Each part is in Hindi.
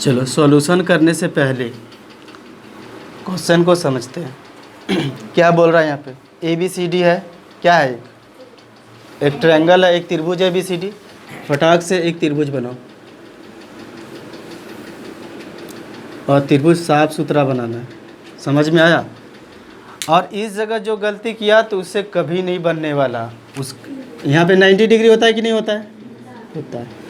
चलो सॉल्यूशन करने से पहले क्वेश्चन को समझते हैं। क्या बोल रहा है यहाँ पे? ए बी सी डी है, क्या है? एक ट्रायंगल है, एक त्रिभुज है, ए बी सी डी। फटाक से एक त्रिभुज बनाओ और त्रिभुज साफ सुथरा बनाना है। समझ में आया? और इस जगह जो गलती किया तो उससे कभी नहीं बनने वाला। उस यहाँ पे 90 डिग्री होता है कि नहीं होता है? होता है।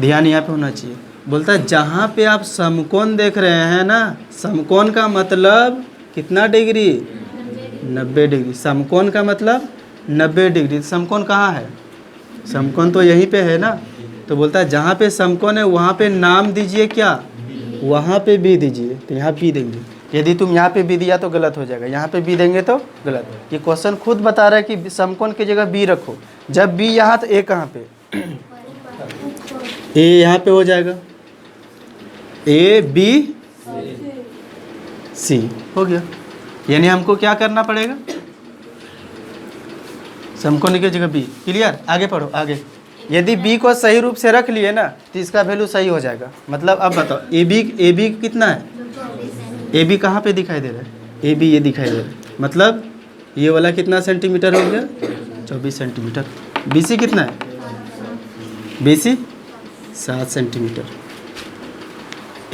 ध्यान यहाँ पे होना चाहिए। बोलता है जहाँ पे आप समकोण देख रहे हैं ना, समकोण का मतलब कितना डिग्री? 90 डिग्री। समकोण का मतलब 90 डिग्री। समकोण कहाँ है? समकोण तो यहीं पे है ना। तो बोलता है जहाँ पे समकोण है वहाँ पे नाम दीजिए क्या? वहाँ पे बी दीजिए। तो यहाँ बी देंगे। यदि तुम यहाँ पे बी दिया तो गलत हो जाएगा, यहाँ पे बी देंगे तो गलत। ये क्वेश्चन खुद बता रहा है कि समकोण की जगह बी रखो। जब बी यहाँ तो ए कहाँ पे? ए यहाँ पे हो जाएगा। ए बी सी हो गया। यानी हमको क्या करना पड़ेगा? समकोण की जगह बी। क्लियर? आगे पढ़ो आगे। यदि बी को सही रूप से रख लिए ना तो इसका वैल्यू सही हो जाएगा। मतलब अब बताओ ए बी कितना है? ए बी कहाँ पे दिखाई दे रहा है? ए बी ये दिखाई दे रहा है। मतलब ये वाला कितना सेंटीमीटर हो गया? 24 सेंटीमीटर। बी सी कितना है? B C 7 centimetre.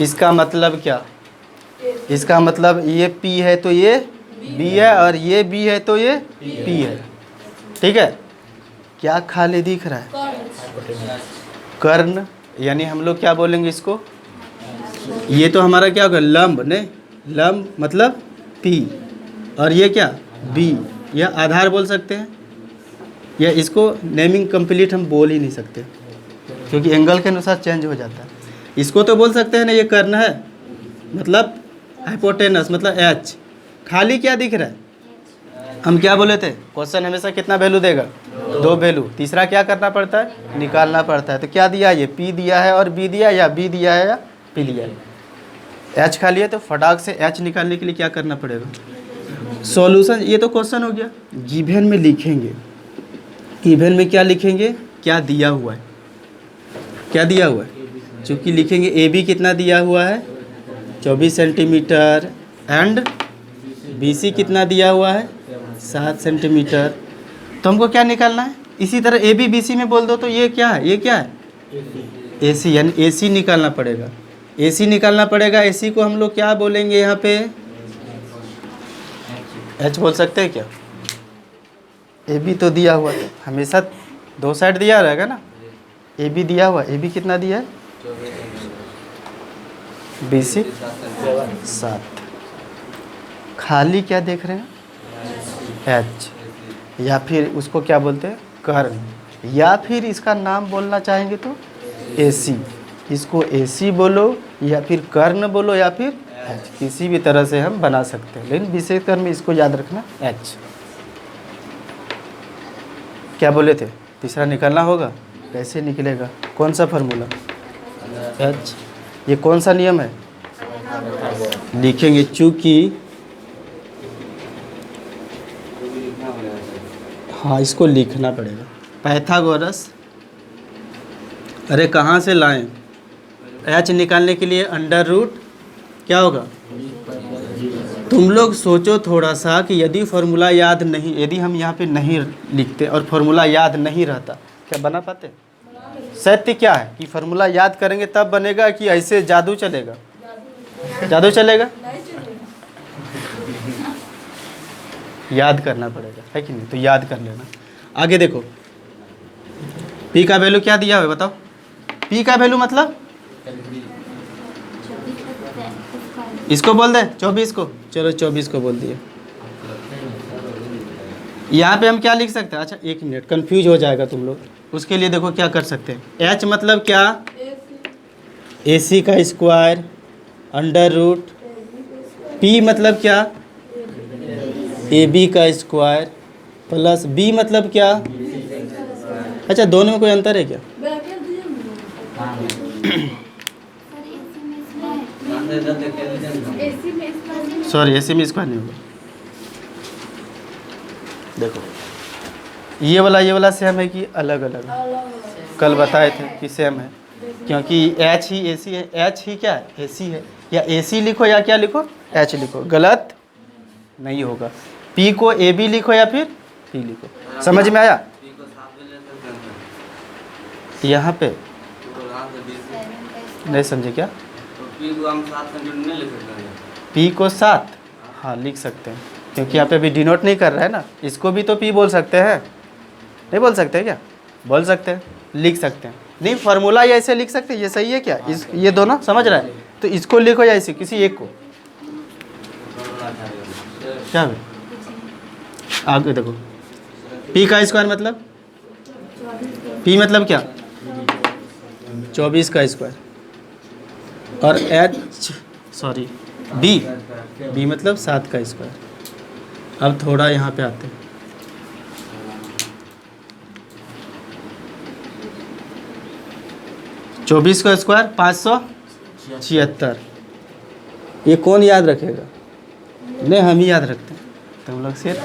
इसका मतलब क्या? इसका मतलब ये P है तो ये B है, और ये B है तो ये P है। ठीक है? क्या खाली दिख रहा है? कर्ण। यानी हम लोग क्या बोलेंगे इसको? ये तो हमारा क्या होगा? लंब। नहीं, लंब मतलब P, और ये क्या? B। यह आधार बोल सकते हैं, या इसको नेमिंग कंप्लीट हम बोल ही नहीं सकते क्योंकि एंगल के अनुसार चेंज हो जाता है। इसको तो बोल सकते हैं ना, ये कर्ण है मतलब हाइपोटेनस मतलब H। खाली क्या दिख रहा है? हम क्या बोले थे? क्वेश्चन हमेशा कितना वैल्यू देगा? 2 वैल्यू। तीसरा क्या करना पड़ता है? निकालना पड़ता है। तो क्या दिया? ये P दिया है और B दिया है, या B दिया है या P दिया है। H खाली है तो फटाक से H निकालने के लिए क्या करना पड़ेगा? सॉल्यूशन। ये तो क्वेश्चन हो गया। गिवन में लिखेंगे। गिवन में क्या लिखेंगे? क्या दिया हुआ है? क्या दिया हुआ है? चूँकि लिखेंगे ए बी कितना दिया हुआ है? 24 सेंटीमीटर, एंड बी सी कितना दिया हुआ है? 7 सेंटीमीटर। तो हमको क्या निकालना है? इसी तरह ए बी बी सी में बोल दो तो ये क्या है? ये क्या है? ए सी। यानी ए सी निकालना पड़ेगा। ए सी निकालना पड़ेगा। ए सी को हम लोग क्या बोलेंगे यहाँ पे? एच बोल सकते हैं क्या? ए बी तो दिया हुआ है, हमेशा 2 साइड दिया रहेगा ना। ए बी दिया हुआ, ए बी कितना दिया है? B C 7। खाली क्या देख रहे हैं? एच। या फिर उसको क्या बोलते हैं? कर्ण। या फिर इसका नाम बोलना चाहेंगे तो ए सी। इसको ए सी बोलो, या फिर कर्ण बोलो, या फिर एच। किसी भी तरह से हम बना सकते हैं, लेकिन विशेष कर में इसको याद रखना एच। क्या बोले थे? तीसरा निकालना होगा। कैसे निकलेगा? कौन सा फार्मूला? एच। ये कौन सा नियम है? लिखेंगे चूँकि, हाँ इसको लिखना पड़ेगा। पाइथागोरस। अरे कहाँ से लाएं? एच निकालने के लिए अंडर रूट क्या होगा? तुम लोग सोचो थोड़ा सा कि यदि फार्मूला याद नहीं, यदि हम यहाँ पे नहीं लिखते और फार्मूला याद नहीं रहता, क्या बना पाते? सत्य क्या है कि फार्मूला याद करेंगे तब बनेगा, कि ऐसे जादू चलेगा? जादू चलेगा? याद करना पड़ेगा, है कि नहीं? तो याद कर लेना। आगे देखो, P का वैल्यू क्या दिया हुआ है बताओ? P का वैल्यू मतलब इसको बोल दे 24 को। चलो 24 को बोल दिए। यहाँ पे हम क्या लिख सकते हैं? अच्छा 1 मिनट, कंफ्यूज हो जाएगा तुम लोग। उसके लिए देखो क्या कर सकते हैं। H मतलब क्या? AC का स्क्वायर अंडर रूट। P मतलब क्या? AB का स्क्वायर प्लस B मतलब क्या? अच्छा दोनों में कोई अंतर है क्या? सॉरी AC में स्क्वायर नहीं होगा। देखो ये वाला सेम है कि अलग अलग? कल बताए थे कि सेम है। क्योंकि एच ही ए सी है, एच ही क्या है, ए सी है। या ए सी लिखो या क्या लिखो, एच लिखो, गलत नहीं होगा। पी को ए बी लिखो या फिर पी लिखो। समझ में आया? यहाँ पे नहीं समझे क्या? पी को 7 हाँ लिख सकते हैं, क्योंकि यहाँ पे भी डिनोट नहीं कर रहा है ना। इसको भी तो पी बोल सकते हैं, नहीं बोल सकते क्या? बोल सकते हैं, लिख सकते हैं। नहीं फार्मूला या ऐसे लिख सकते हैं, ये सही है क्या? इस ये दोनों समझ रहा है, तो इसको लिखो या इसे किसी एक को। क्या है आगे देखो, पी का स्क्वायर मतलब, पी मतलब क्या, 24 का स्क्वायर। और एच सॉरी बी मतलब 7 का स्क्वायर। अब थोड़ा यहाँ पे आते हैं, चौबीस का स्क्वायर 576। ये कौन याद रखेगा? नहीं हम ही याद रखते हैं, तो हम लोग सिर्फ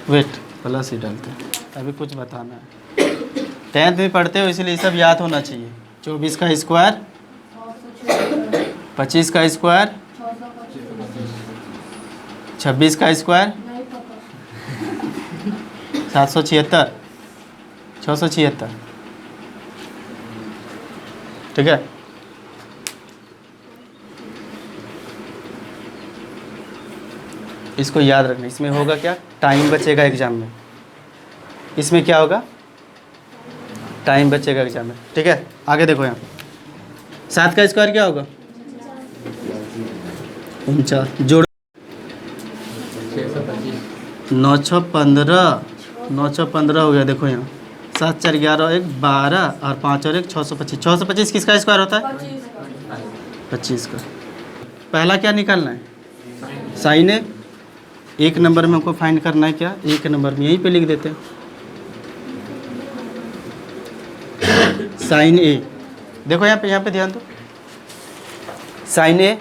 वेट प्लस ही डालते हैं। अभी कुछ बताना है, 10th में पढ़ते हो इसलिए सब याद होना चाहिए। 24 का स्क्वायर, 25 का स्क्वायर, 26 का स्क्वायर, 776, 676, ठीक है। इसको याद रखना। इसमें होगा क्या, टाइम बचेगा एग्जाम में। इसमें क्या होगा, टाइम बचेगा एग्जाम में, ठीक है। आगे देखो यहाँ 7 का स्क्वायर क्या होगा, 49 जोड़ 915, 915 हो गया। देखो यहाँ 7 4 11 1 12 और 5 और 1 625। 625 किसका स्क्वायर होता है, 25 का। पहला क्या निकालना है, साइन ए। 1 नंबर में हमको फाइंड करना है क्या, 1 नंबर में यहीं पे लिख देते हैं साइन ए। देखो यहाँ पे ध्यान दो, साइन ए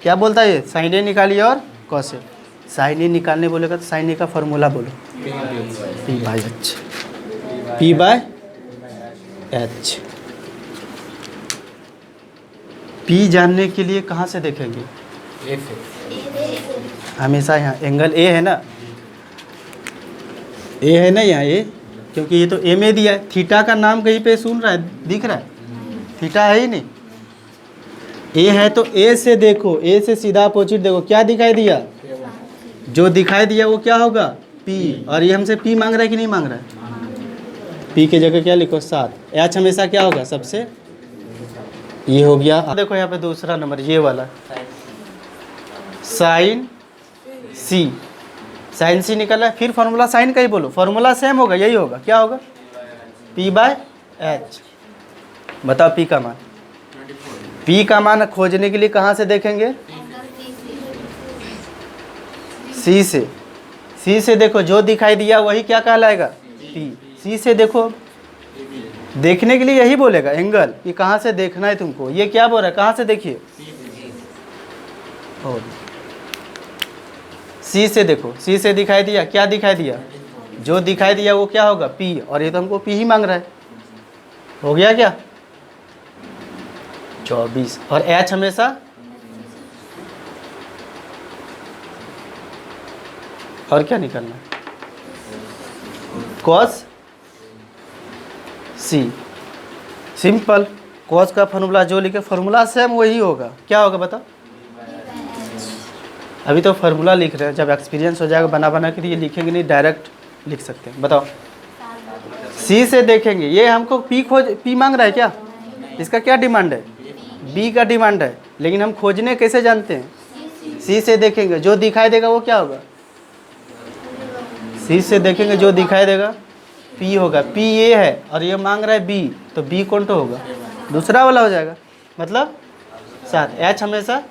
क्या बोलता है, ये साइन ए निकालिए और कॉस ए। साइन ए निकालने बोलेगा तो साइन ए का फॉर्मूला बोलो, P by H, P by H. P जानने के लिए कहाँ से देखेंगे, हमेशा यहाँ एंगल ए है ना, ए है ना यहाँ ए, क्योंकि ये तो ए में दिया है। थीटा का नाम कहीं पे सुन रहा है, दिख रहा है, थीटा है ही नहीं। ए है तो ए से देखो, ए से सीधा अपोजिट देखो, क्या दिखाई दिया, जो दिखाई दिया वो क्या होगा, पी। और ये हमसे पी मांग रहा है कि नहीं मांग रहा है, पी के जगह क्या लिखो 7। एच हमेशा क्या होगा सबसे, ये हो गया। देखो यहाँ पे दूसरा नंबर ये वाला साइन सी, साइन सी निकला है। फिर फार्मूला साइन का ही बोलो, फार्मूला सेम होगा, यही होगा, क्या होगा, पी बाय एच। बताओ पी का मान, पी का मान खोजने के लिए कहाँ से देखेंगे, सी से। सी से देखो, जो दिखाई दिया वही क्या कहलाएगा, पी। सी से देखो, देखने के लिए यही बोलेगा एंगल, कि कहाँ से देखना है तुमको। ये क्या बोल रहा है, कहाँ से देखिए, और सी से देखो, सी से दिखाई दिया, क्या दिखाई दिया, जो दिखाई दिया वो क्या होगा, पी। और ये तो हमको पी ही मांग रहा है, हो गया क्या 24। और एच हमेशा और क्या निकलना है, कॉस सी। सिंपल, कॉस का फॉर्मूला जो लिखे, फॉर्मूला सेम वही होगा, क्या होगा बताओ। अभी तो फार्मूला लिख रहे हैं, जब एक्सपीरियंस हो जाएगा बना बना के ये लिखेंगे नहीं, डायरेक्ट लिख सकते हैं। बताओ, सी से देखेंगे, ये हमको पी पी मांग रहा है क्या, इसका क्या डिमांड है, बी का डिमांड है। लेकिन हम खोजने कैसे जानते हैं, सी से देखेंगे, जो दिखाई देगा वो क्या होगा, सी से देखेंगे जो दिखाई देगा पी होगा। पी ये है और ये मांग रहा है बी, तो बी कौन तो होगा, दूसरा वाला हो जाएगा, मतलब 7। एच हमेशा